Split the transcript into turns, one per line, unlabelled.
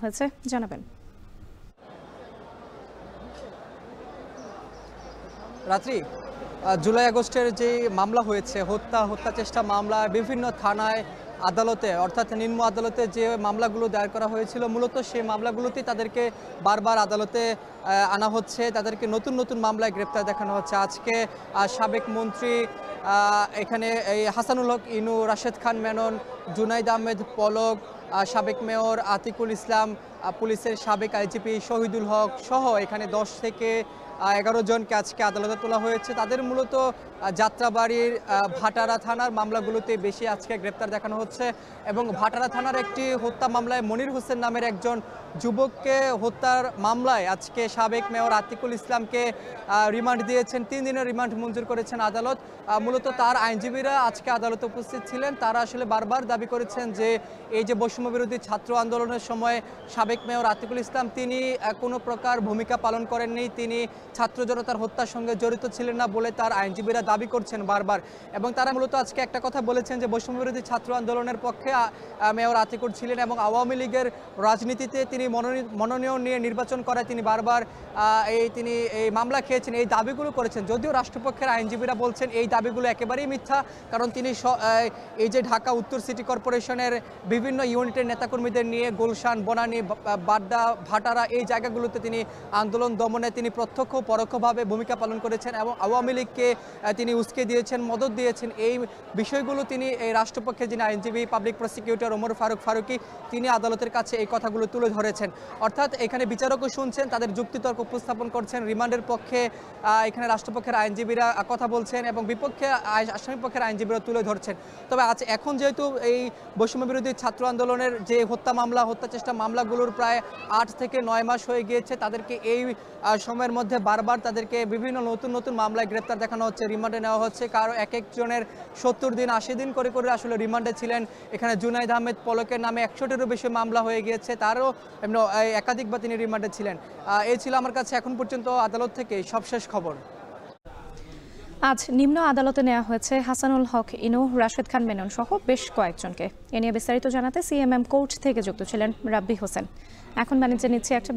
হয়েছে জানাবেন।
রাত্রি জুলাই আগস্টের যে মামলা হয়েছে হত্যা চেষ্টা মামলা বিভিন্ন থানায় আদালতে অর্থাৎ নিম্ন আদালতে যে মামলাগুলো দায়ের করা হয়েছিল মূলত সেই মামলাগুলোতেই তাদেরকে বারবার আদালতে আনা হচ্ছে, তাদেরকে নতুন নতুন মামলায় গ্রেপ্তার দেখানো হচ্ছে। আজকে সাবেক মন্ত্রী এখানে এই হাসানুল হক ইনু, রাশেদ খান মেনন, জুনাইদ আহমেদ পলক, সাবেক মেয়র আতিকুল ইসলাম, পুলিশের সাবেক আইজিপি শহীদুল হক সহ এখানে 10 থেকে 11 জনকে আজকে আদালতে তোলা হয়েছে। তাদের মূলত যাত্রাবাড়ির ভাটারা থানার মামলাগুলোতে বেশি আজকে গ্রেপ্তার দেখানো হচ্ছে এবং ভাটারা থানার একটি হত্যা মামলায় মনির হোসেন নামের একজন যুবককে হত্যার মামলায় আজকে সাবেক মেয়র আতিকুল ইসলামকে রিমান্ড দিয়েছেন। 3 দিনের রিমান্ড মঞ্জুর করেছেন আদালত। মূলত তার আইনজীবীরা আজকে আদালতে উপস্থিত ছিলেন। তারা আসলে বারবার দাবি করেছেন যে এই যে বৈষম্য বিরোধী ছাত্র আন্দোলনের সময় সাবেক মেয়র আতিকুল ইসলাম তিনি কোনো প্রকার ভূমিকা পালন করেননি, তিনি ছাত্র জনতার হত্যার সঙ্গে জড়িত ছিলেন না বলে তার আইনজীবীরা দাবি করছেন বারবার। এবং তারা মূলত আজকে একটা কথা বলেছেন যে বৈষম্য বিরোধী ছাত্র আন্দোলনের পক্ষে মেয়র আতিকুল ছিলেন এবং আওয়ামী লীগের রাজনীতিতে তিনি মনোনয়ন নিয়ে নির্বাচন করায় তিনি বারবার তিনি এই মামলা খেয়েছেন, এই দাবিগুলো করেছেন। যদিও রাষ্ট্রপক্ষের আইনজীবীরা বলছেন এই দাবিগুলো একেবারেই মিথ্যা, কারণ তিনি এই যে ঢাকা উত্তর সিটি কর্পোরেশনের বিভিন্ন ইউনিটের নেতাকর্মীদের নিয়ে গুলশান, বনানী, বাড্ডা, ভাটারা এই জায়গাগুলোতে তিনি আন্দোলন দমনে তিনি প্রত্যক্ষ পরোক্ষভাবে ভূমিকা পালন করেছেন এবং আওয়ামী লীগকে তিনি উস্কে দিয়েছেন, মদত দিয়েছেন। এই বিষয়গুলো তিনি এই রাষ্ট্রপক্ষের যিনি আইনজীবী পাবলিক প্রসিকিউটর ওমর ফারুকি তিনি আদালতের কাছে এই কথাগুলো তুলে ধরেছেন। অর্থাৎ এখানে বিচারকও শুনছেন, তাদের যুক্তিতর্ক উপস্থাপন করছেন, রিমান্ডের পক্ষে এখানে রাষ্ট্রপক্ষের আইনজীবীরা কথা বলছেন এবং বিপক্ষে আসামিপক্ষের আইনজীবীরা তুলে ধরছেন। তবে এখন যেহেতু এই বৈষম্য বিরোধী ছাত্র আন্দোলনের যে হত্যা চেষ্টা মামলাগুলোর প্রায় 8 থেকে 9 মাস হয়ে গিয়েছে, তাদেরকে এই সময়ের মধ্যে বারবার তাদেরকে বিভিন্ন নতুন মামলায় গ্রেপ্তার দেখানো হচ্ছে, রিমান্ডে নেওয়া হচ্ছে। কারো এক একজনের 70 দিন 80 দিন করে আসলে রিমান্ডে ছিলেন। এখানে জুনাইদ আহমেদ পলকের নামে 100টিরও বেশি মামলা হয়ে গিয়েছে, তারও একাধিকবার তিনি রিমান্ডে ছিলেন। এই ছিল আমার কাছে এখন পর্যন্ত আদালত থেকে সবশেষ খবর।
আজ নিম্ন আদালতে নেওয়া হয়েছে হাসানুল হক ইনু, রাশেদ খান মেনন সহ বেশ কয়েকজনকে। এ নিয়ে বিস্তারিত জানাতে সিএমএম কোর্ট থেকে যুক্ত ছিলেন রাব্বি হোসেন। এখন বাণিজ্যে নিচ্ছে একটা